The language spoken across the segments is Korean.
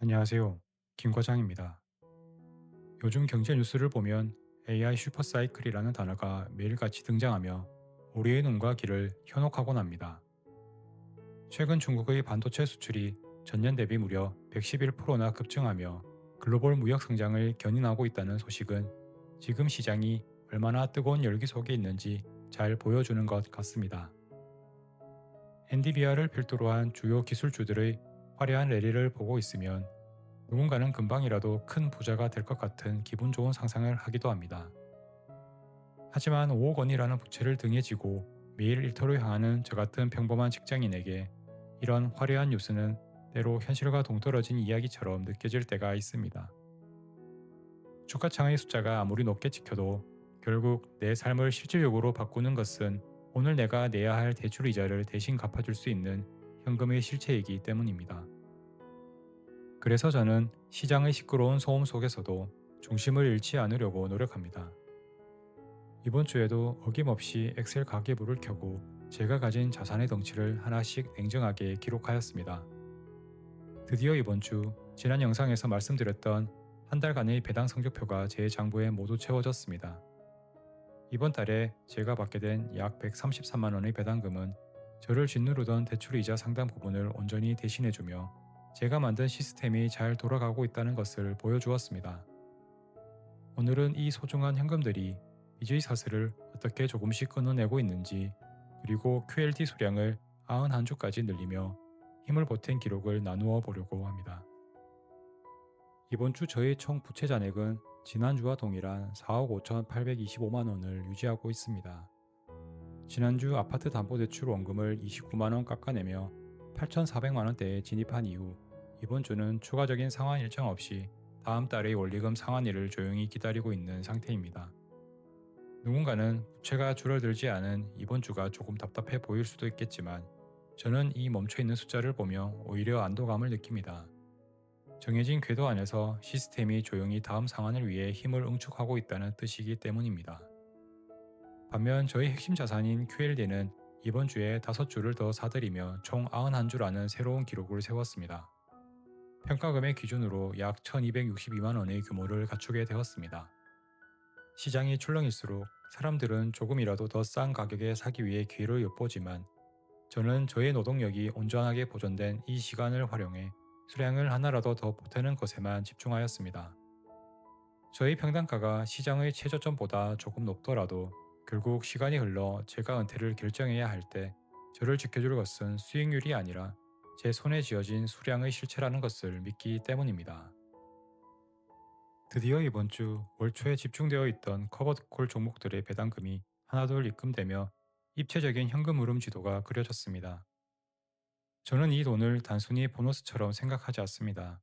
안녕하세요. 김 과장입니다. 요즘 경제 뉴스를 보면 AI 슈퍼사이클이라는 단어가 매일같이 등장하며 우리의 눈과 귀를 현혹하곤 합니다. 최근 중국의 반도체 수출이 전년 대비 무려 111%나 급증하며 글로벌 무역 성장을 견인하고 있다는 소식은 지금 시장이 얼마나 뜨거운 열기 속에 있는지 잘 보여주는 것 같습니다. 엔비디아를 필두로 한 주요 기술주들의 화려한 랠리를 보고 있으면 누군가는 금방이라도 큰 부자가 될 것 같은 기분 좋은 상상을 하기도 합니다. 하지만 5억 원이라는 부채를 등에 지고 매일 일터로 향하는 저 같은 평범한 직장인에게 이런 화려한 뉴스는 때로 현실과 동떨어진 이야기처럼 느껴질 때가 있습니다. 주가창의 숫자가 아무리 높게 찍혀도 결국 내 삶을 실질적으로 바꾸는 것은 오늘 내가 내야 할 대출 이자를 대신 갚아줄 수 있는 현금의 실체이기 때문입니다. 그래서 저는 시장의 시끄러운 소음 속에서도 중심을 잃지 않으려고 노력합니다. 이번 주에도 어김없이 엑셀 가계부를 켜고 제가 가진 자산의 덩치를 하나씩 냉정하게 기록하였습니다. 드디어 이번 주 지난 영상에서 말씀드렸던 한 달간의 배당 성적표가 제 장부에 모두 채워졌습니다. 이번 달에 제가 받게 된 약 133만 원의 배당금은 저를 짓누르던 대출이자 상당 부분을 온전히 대신해주며 제가 만든 시스템이 잘 돌아가고 있다는 것을 보여주었습니다. 오늘은 이 소중한 현금들이 BJ 사슬을 어떻게 조금씩 끊어내고 있는지, 그리고 QLD 수량을 91주까지 늘리며 힘을 보탠 기록을 나누어 보려고 합니다. 이번 주 저의 총 부채 잔액은 지난주와 동일한 4억 5,825만 원을 유지하고 있습니다. 지난주 아파트 담보대출 원금을 29만 원 깎아내며 8,400만 원대에 진입한 이후 이번 주는 추가적인 상환 일정 없이 다음 달의 원리금 상환일을 조용히 기다리고 있는 상태입니다. 누군가는 부채가 줄어들지 않은 이번 주가 조금 답답해 보일 수도 있겠지만 저는 이 멈춰있는 숫자를 보며 오히려 안도감을 느낍니다. 정해진 궤도 안에서 시스템이 조용히 다음 상환을 위해 힘을 응축하고 있다는 뜻이기 때문입니다. 반면 저희 핵심 자산인 QLD는 이번 주에 5주를 더 사들이며 총 91주라는 새로운 기록을 세웠습니다. 평가금의 기준으로 약 1262만 원의 규모를 갖추게 되었습니다. 시장이 출렁일수록 사람들은 조금이라도 더 싼 가격에 사기 위해 기회를 엿보지만 저는 저의 노동력이 온전하게 보존된 이 시간을 활용해 수량을 하나라도 더 보태는 것에만 집중하였습니다. 저희 평단가가 시장의 최저점보다 조금 높더라도 결국 시간이 흘러 제가 은퇴를 결정해야 할 때 저를 지켜줄 것은 수익률이 아니라 제 손에 쥐어진 수량의 실체라는 것을 믿기 때문입니다. 드디어 이번 주 월 초에 집중되어 있던 커버콜 종목들의 배당금이 하나둘 입금되며 입체적인 현금 흐름 지도가 그려졌습니다. 저는 이 돈을 단순히 보너스처럼 생각하지 않습니다.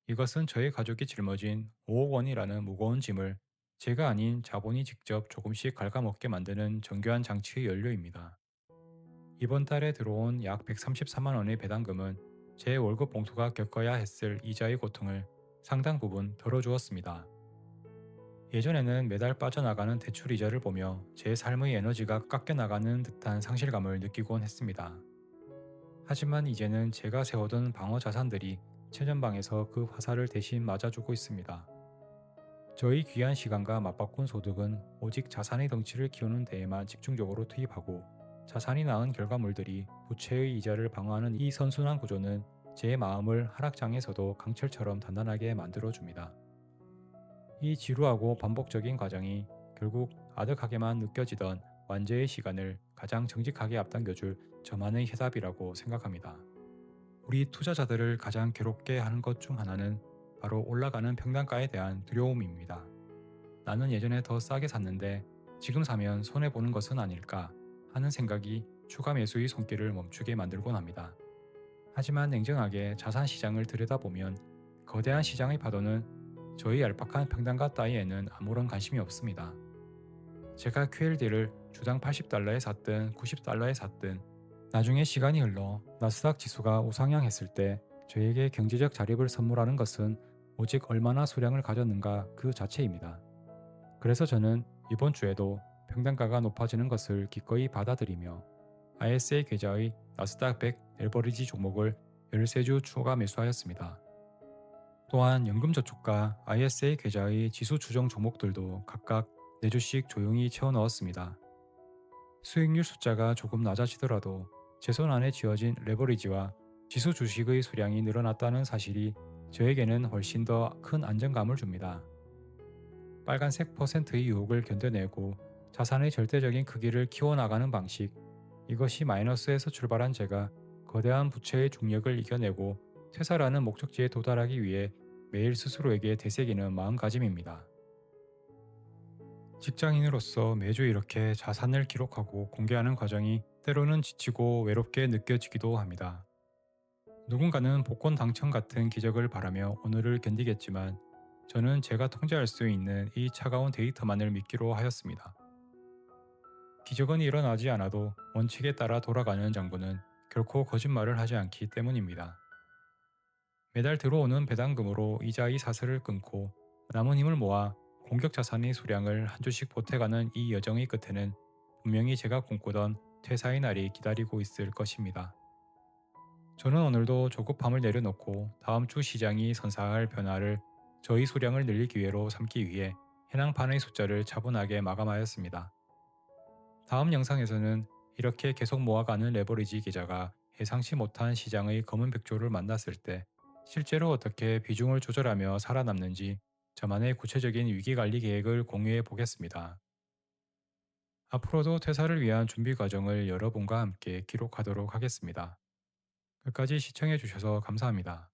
이것은 저의 가족이 짊어진 5억 원이라는 무거운 짐을 제가 아닌 자본이 직접 조금씩 갉아먹게 만드는 정교한 장치의 연료입니다. 이번 달에 들어온 약 133만 원의 배당금은 제 월급 봉투가 겪어야 했을 이자의 고통을 상당 부분 덜어주었습니다. 예전에는 매달 빠져나가는 대출 이자를 보며 제 삶의 에너지가 깎여나가는 듯한 상실감을 느끼곤 했습니다. 하지만 이제는 제가 세워둔 방어 자산들이 최전방에서 그 화살을 대신 맞아주고 있습니다. 저희 귀한 시간과 맞바꾼 소득은 오직 자산의 덩치를 키우는 데에만 집중적으로 투입하고 자산이 낳은 결과물들이 부채의 이자를 방어하는 이 선순환 구조는 제 마음을 하락장에서도 강철처럼 단단하게 만들어줍니다. 이 지루하고 반복적인 과정이 결국 아득하게만 느껴지던 완제의 시간을 가장 정직하게 앞당겨줄 저만의 해답이라고 생각합니다. 우리 투자자들을 가장 괴롭게 하는 것 중 하나는 바로 올라가는 평단가에 대한 두려움입니다. 나는 예전에 더 싸게 샀는데 지금 사면 손해보는 것은 아닐까 하는 생각이 추가 매수의 손길을 멈추게 만들곤 합니다. 하지만 냉정하게 자산 시장을 들여다보면 거대한 시장의 파도는 저희 얄팍한 평단가 따위에는 아무런 관심이 없습니다. 제가 QLD를 주당 80달러에 샀든 90달러에 샀든 나중에 시간이 흘러 나스닥 지수가 우상향했을 때 저에게 경제적 자립을 선물하는 것은 오직 얼마나 수량을 가졌는가 그 자체입니다. 그래서 저는 이번 주에도 평단가가 높아지는 것을 기꺼이 받아들이며 ISA 계좌의 나스닥 100 렐버리지 종목을 13주 추가 매수하였습니다. 또한 연금저축과 ISA 계좌의 지수 추정 종목들도 각각 4주씩 조용히 채워 넣었습니다. 수익률 숫자가 조금 낮아지더라도 제 손 안에 쥐어진 레버리지와 지수 주식의 수량이 늘어났다는 사실이 저에게는 훨씬 더 큰 안정감을 줍니다. 빨간색 퍼센트의 유혹을 견뎌내고 자산의 절대적인 크기를 키워나가는 방식, 이것이 마이너스에서 출발한 제가 거대한 부채의 중력을 이겨내고 퇴사라는 목적지에 도달하기 위해 매일 스스로에게 되새기는 마음가짐입니다. 직장인으로서 매주 이렇게 자산을 기록하고 공개하는 과정이 때로는 지치고 외롭게 느껴지기도 합니다. 누군가는 복권 당첨 같은 기적을 바라며 오늘을 견디겠지만 저는 제가 통제할 수 있는 이 차가운 데이터만을 믿기로 하였습니다. 기적은 일어나지 않아도 원칙에 따라 돌아가는 정부는 결코 거짓말을 하지 않기 때문입니다. 매달 들어오는 배당금으로 이자의 사슬을 끊고 남은 힘을 모아 공격 자산의 수량을 한 주씩 보태가는 이 여정의 끝에는 분명히 제가 꿈꾸던 퇴사의 날이 기다리고 있을 것입니다. 저는 오늘도 조급함을 내려놓고 다음 주 시장이 선사할 변화를 저희 수량을 늘릴 기회로 삼기 위해 해낭판의 숫자를 차분하게 마감하였습니다. 다음 영상에서는 이렇게 계속 모아가는 레버리지 계좌가 예상치 못한 시장의 검은 벽조를 만났을 때 실제로 어떻게 비중을 조절하며 살아남는지 저만의 구체적인 위기관리 계획을 공유해 보겠습니다. 앞으로도 퇴사를 위한 준비 과정을 여러분과 함께 기록하도록 하겠습니다. 끝까지 시청해 주셔서 감사합니다.